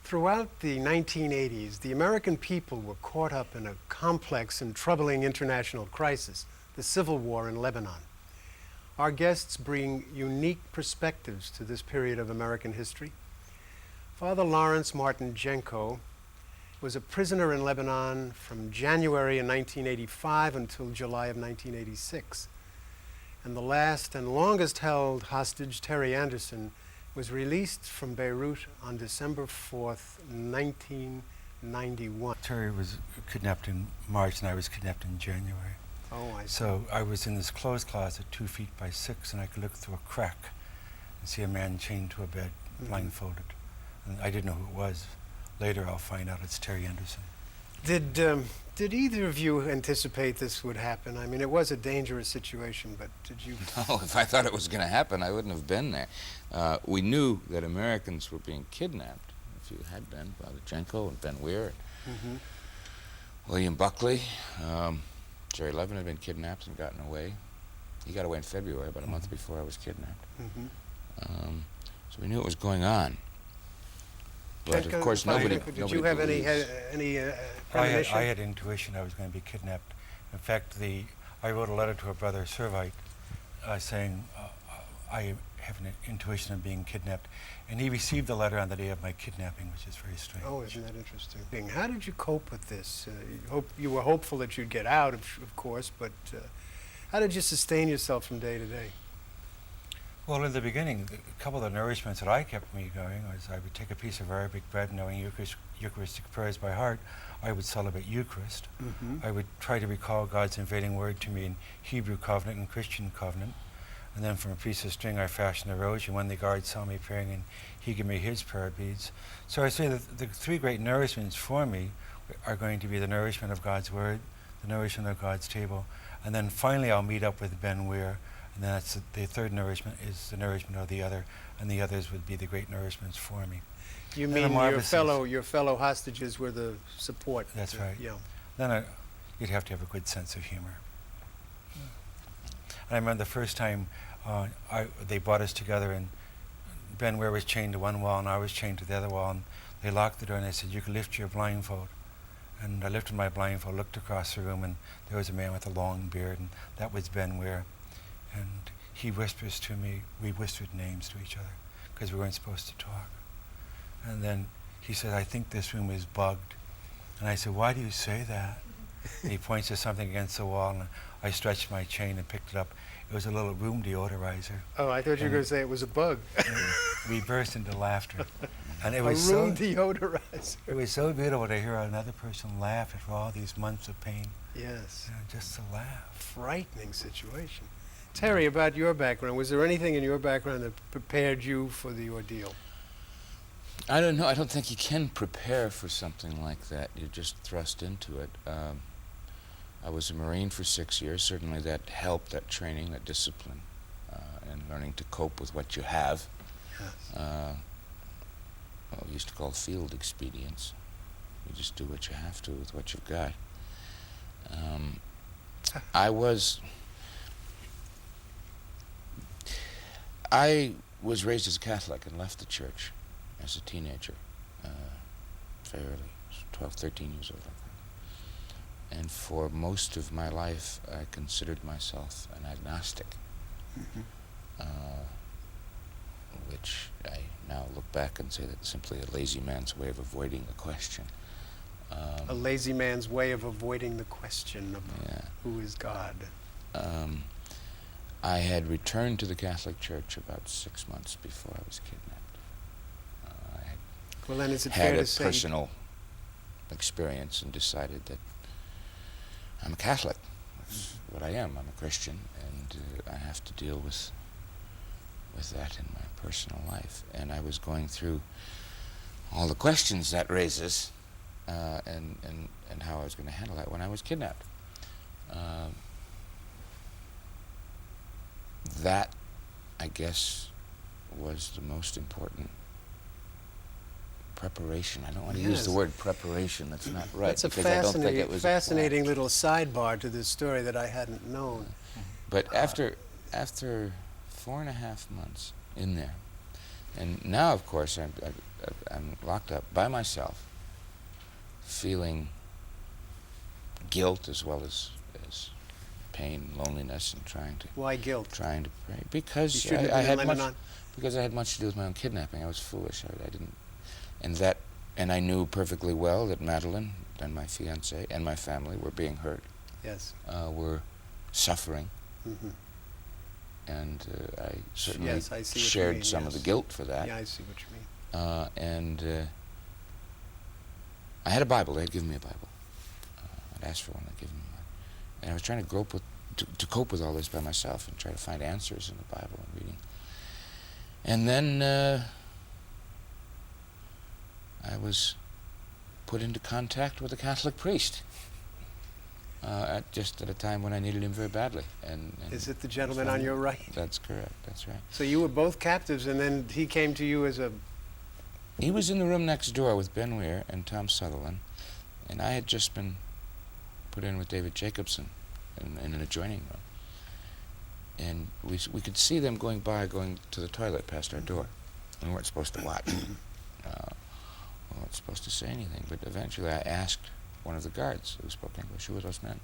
Throughout the 1980s, the American people were caught up in a complex and troubling international crisis, the Civil War in Lebanon. Our guests bring unique perspectives to this period of American history. Father Lawrence Martin Jenco was a prisoner in Lebanon from January in 1985 until July of 1986. And the last and longest held hostage, Terry Anderson, was released from Beirut on December 4th, 1991. Terry was kidnapped in March and I was kidnapped in January. Oh, I see. So I was in this clothes closet 2 feet by 6 and I could look through a crack and see a man chained to a bed, blindfolded. And I didn't know who it was. Later I'll find out it's Terry Anderson. Did either of you anticipate this would happen? I mean, it was a dangerous situation, but did you? No, if I thought it was going to happen, I wouldn't have been there. We knew that Americans were being kidnapped. If you had been, Father Jenco and Ben Weir, William Buckley, Jerry Levin had been kidnapped and gotten away. He got away in February, about a month before I was kidnapped. So we knew it was going on. But of course, nobody. Did you have any premonition? I had intuition I was going to be kidnapped. In fact, I wrote a letter to a brother, Servite, saying I have an intuition of being kidnapped, and he received the letter on the day of my kidnapping, which is very strange. Oh, isn't that interesting? How did you cope with this? You were hopeful that you'd get out, of course, but how did you sustain yourself from day to day? Well, in the beginning, a couple of the nourishments that I kept me going was I would take a piece of Arabic bread, knowing Eucharistic prayers by heart. I would celebrate Eucharist. I would try to recall God's invading word to me in Hebrew covenant and Christian covenant. And then from a piece of string, I fashioned a rose. And when the guard saw me praying, and he gave me his prayer beads. So I say that the three great nourishments for me are going to be the nourishment of God's word, the nourishment of God's table, and then finally I'll meet up with Ben Weir. And then that's the third nourishment is the nourishment of the other, and the others would be the great nourishments for me. You mean your fellow hostages were the support? That's right. Yeah. Then you'd have to have a good sense of humor. And I remember the first time they brought us together, and Ben Weir was chained to one wall, and I was chained to the other wall, and they locked the door, and they said, "You can lift your blindfold." And I lifted my blindfold, looked across the room, and there was a man with a long beard, and that was Ben Weir. And he whispers to me, we whispered names to each other because we weren't supposed to talk. And then he said, "I think this room is bugged." And I said, "Why do you say that?" And he points to something against the wall, and I stretched my chain and picked it up. It was a little room deodorizer. Oh, I thought you were going to say it was a bug. We burst into laughter. And it a was room deodorizer. It was so beautiful to hear another person laugh after all these months of pain. Yes. Just to laugh. Frightening situation. Terry, about your background, was there anything in your background that prepared you for the ordeal? I don't know. I don't think you can prepare for something like that. You're just thrust into it. I was a Marine for 6 years. Certainly that helped, that training, that discipline, and learning to cope with what you have. Yes. We used to call field expedience. You just do what you have to with what you've got. I was raised as a Catholic and left the church as a teenager, very early, 12, 13 years old, I think. And for most of my life, I considered myself an agnostic, which I now look back and say that's simply a lazy man's way of avoiding the question. A lazy man's way of avoiding the question of who is God. I had returned to the Catholic Church about 6 months before I was kidnapped. Well, then is it had fair a to say personal experience and decided that I'm a Catholic. That's what I am. I'm a Christian, and I have to deal with that in my personal life. And I was going through all the questions that raises, and how I was going to handle that when I was kidnapped. That, I guess, was the most important preparation. I don't want to use the word prepreration. That's not right. That's a fascinating little sidebar to this story that I hadn't known. But after 4.5 months in there, And now, of course, I'm locked up by myself, feeling guilt as well as pain, loneliness, and trying to. Why guilt? Trying to pray because I had much to do with my own kidnapping. I was foolish. I didn't, and I knew perfectly well that Madeline and my fiancée and my family were being hurt. Yes. Were suffering. Mm-hmm. And I certainly yes, I see shared mean, some yes. of the guilt for that. Yeah, I see what you mean. And I had a Bible. They had given me a Bible. I'd asked for one. They'd given me one. And I was trying to cope with all this by myself and try to find answers in the Bible and reading. And then I was put into contact with a Catholic priest. Just at a time when I needed him very badly. And is it the gentleman on your right? That's correct. That's right. So you were both captives, and then he came to you as a... He was in the room next door with Ben Weir and Tom Sutherland, and I had just been put in with David Jacobson in an adjoining room. And we could see them going to the toilet past our door. We weren't supposed to watch. We weren't supposed to say anything, but eventually I asked one of the guards who spoke English, who were those men?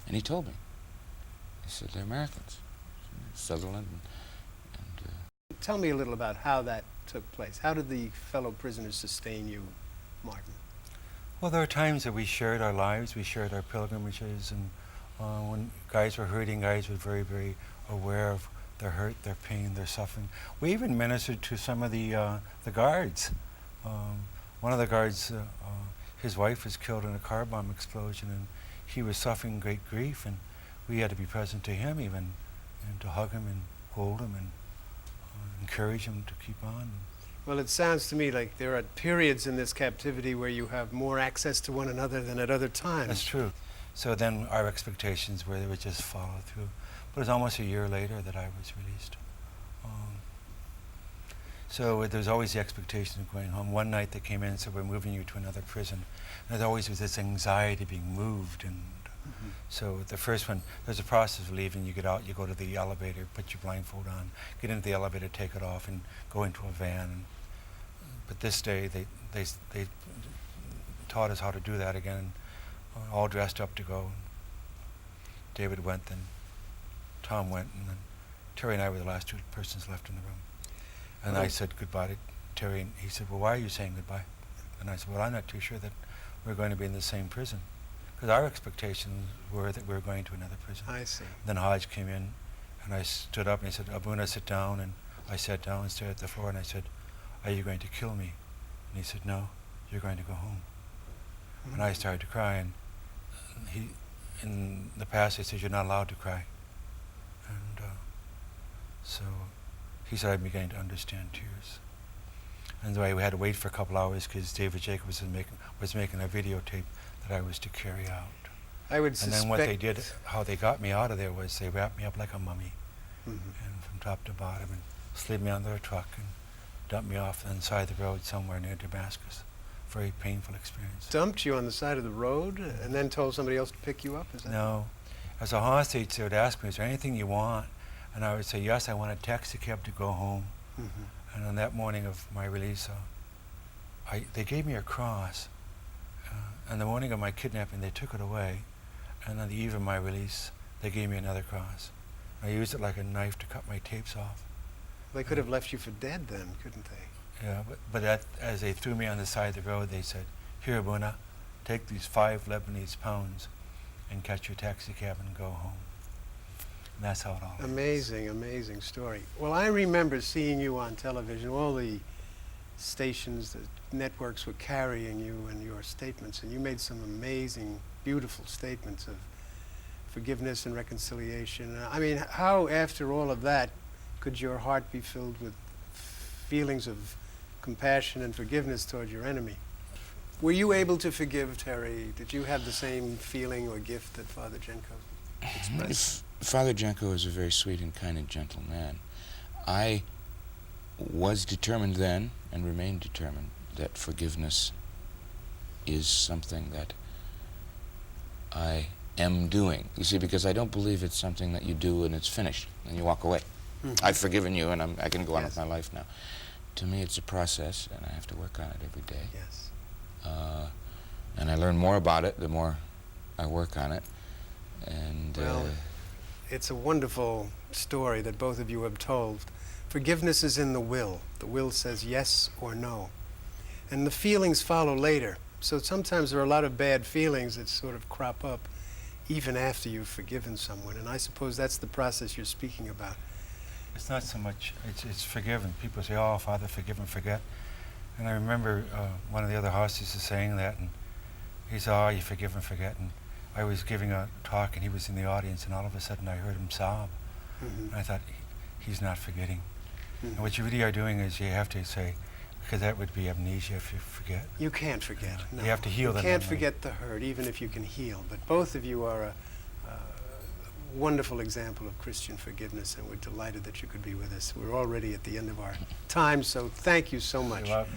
And he told me. He said, they're Americans. Sutherland and Tell me a little about how that took place. How did the fellow prisoners sustain you, Martin? Well, there are times that we shared our lives, we shared our pilgrimages, and when guys were hurting, guys were very, very aware of their hurt, their pain, their suffering. We even ministered to some of the guards. One of the guards, his wife was killed in a car bomb explosion, and he was suffering great grief, and we had to be present to him even, and to hug him and hold him and encourage him to keep on. Well, it sounds to me like there are periods in this captivity where you have more access to one another than at other times. That's true. So then our expectations were they would just follow through. But it was almost a year later that I was released. So there's always the expectation of going home. One night they came in and said, we're moving you to another prison. And there always was this anxiety being moved. And so the first one, there's a process of leaving. You get out, you go to the elevator, put your blindfold on, get into the elevator, take it off, and go into a van. But this day, they taught us how to do that again, all dressed up to go. David went, then Tom went, and then Terry and I were the last two persons left in the room. And I said goodbye to Terry, and he said, well, why are you saying goodbye? And I said, well, I'm not too sure that we're going to be in the same prison. Because our expectations were that we were going to another prison. I see. Then Hodge came in, and I stood up, and he said, Abuna, sit down. And I sat down and stared at the floor, and I said, are you going to kill me? And he said, no, you're going to go home. And I started to cry, and he, in the past, he said, you're not allowed to cry. And so he said, I'm beginning to understand tears. And so we had to wait for a couple hours because David Jacobs was making a videotape that I was to carry out. I would and suspect... then what they did, how they got me out of there was they wrapped me up like a mummy, and from top to bottom, and slid me onto their truck and dumped me off on the side of the road somewhere near Damascus. Very painful experience. Dumped you on the side of the road and then told somebody else to pick you up? Is that No. As a hostage, they would ask me, is there anything you want? And I would say, yes, I want a taxi cab to go home. And on that morning of my release, they gave me a cross. On the morning of my kidnapping, they took it away. And on the eve of my release, they gave me another cross. I used it like a knife to cut my tapes off. They could have left you for dead then, couldn't they? Yeah, but as they threw me on the side of the road, they said, here, Buna, take these 5 Lebanese pounds and catch your taxi cab and go home. And that's how it all Amazing, amazing story. Well, I remember seeing you on television. All the stations, the networks were carrying you and your statements, and you made some amazing, beautiful statements of forgiveness and reconciliation. I mean, how, after all of that, could your heart be filled with feelings of compassion and forgiveness toward your enemy? Were you able to forgive Terry? Did you have the same feeling or gift that Father Jenco expressed? Father Jenco is a very sweet and kind and gentle man. I was determined then, and remain determined, that forgiveness is something that I am doing. You see, because I don't believe it's something that you do and it's finished, and you walk away. I've forgiven you, and I can go on with my life now. to me it's a process, and I have to work on it every day. Yes. And I learn more about it the more I work on it. And Well, it's a wonderful story that both of you have told. Forgiveness is in the will. The will says yes or no. And the feelings follow later. So sometimes there are a lot of bad feelings that sort of crop up even after you've forgiven someone. And I suppose that's the process you're speaking about. It's not so much, it's forgiven. People say, oh, Father, forgive and forget. And I remember one of the other hostesses saying that, and he said, oh, you forgive and forget. And I was giving a talk, and he was in the audience, and all of a sudden I heard him sob. Mm-hmm. And I thought, he's not forgetting. Mm-hmm. And what you really are doing is you have to say, because that would be amnesia if you forget. You can't forget. No. You have to heal the You can't memory. forget the hurt, even if you can heal. But both of you are a wonderful example of Christian forgiveness, and we're delighted that you could be with us. We're already at the end of our time, so thank you so much. You're welcome.